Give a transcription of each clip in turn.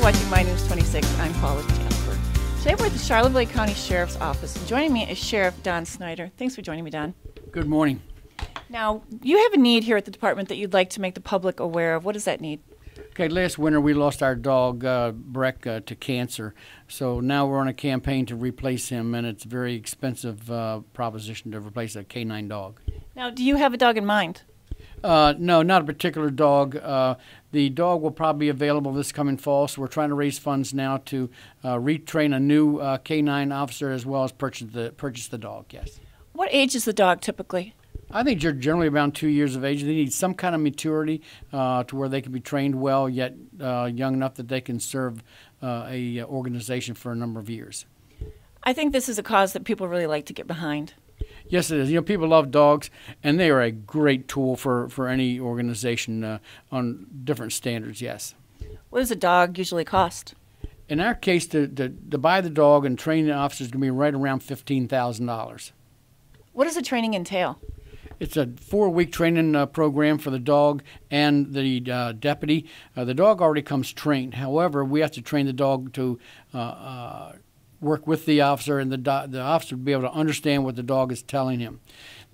watching My News 26. I'm Paula Jasper. Today we're at the Charlevoix County Sheriff's Office, and joining me is Sheriff Don Snyder. Thanks for joining me, Don. Good morning. Now, you have a need here at the department that you'd like to make the public aware of. What is that need? Okay, last winter we lost our dog, Breck, to cancer. So now we're on a campaign to replace him, and it's a very expensive proposition to replace a K-9 dog. Now, do you have a dog in mind? No, not a particular dog. The dog will probably be available this coming fall, so we're trying to raise funds now to retrain a new K-9 officer as well as purchase the dog, yes. What age is the dog typically? I think they're generally around 2 years of age. They need some kind of maturity to where they can be trained well, yet young enough that they can serve a organization for a number of years. I think this is a cause that people really like to get behind. Yes, it is. You know, people love dogs, and they are a great tool for any organization on different standards, yes. What does a dog usually cost? In our case, to buy the dog and train the officer is going to be right around $15,000. What does the training entail? It's a 4-week training program for the dog and the deputy. The dog already comes trained. However, we have to train the dog to work with the officer, and the officer to be able to understand what the dog is telling him.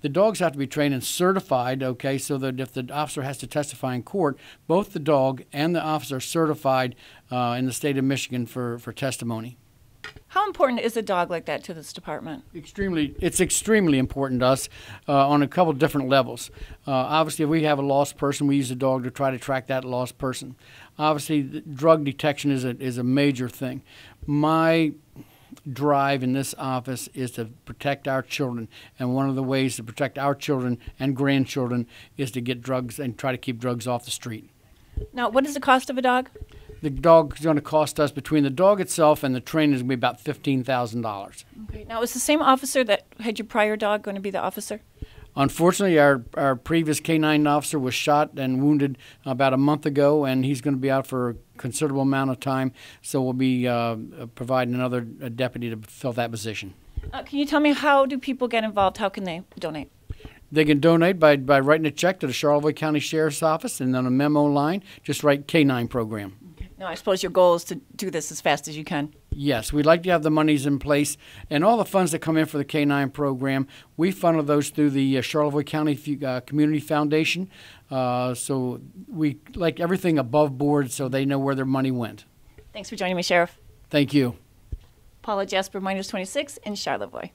The dogs have to be trained and certified, okay, so that if the officer has to testify in court, both the dog and the officer are certified in the state of Michigan for testimony. How important is a dog like that to this department? It's extremely important to us on a couple different levels. Obviously, if we have a lost person, we use a dog to try to track that lost person. Obviously, drug detection is a major thing. My drive in this office is to protect our children, and one of the ways to protect our children and grandchildren is to get drugs and try to keep drugs off the street. Now, what is the cost of a dog? The dog is going to cost us, between the dog itself and the training, is going to be about $15,000. Okay. Now, is the same officer that had your prior dog going to be the officer? Unfortunately, our previous K-9 officer was shot and wounded about a month ago, and he's going to be out for a considerable amount of time, so we'll be providing another deputy to fill that position. Can you tell me, how do people get involved? How can they donate? They can donate by writing a check to the Charlevoix County Sheriff's Office, and on a memo line, just write K-9 program. Now, I suppose your goal is to do this as fast as you can. Yes, we'd like to have the monies in place, and all the funds that come in for the K-9 program, we funnel those through the Charlevoix County Community Foundation. So we like everything above board so they know where their money went. Thanks for joining me, Sheriff. Thank you. Paula Jasper, My News 26 in Charlevoix.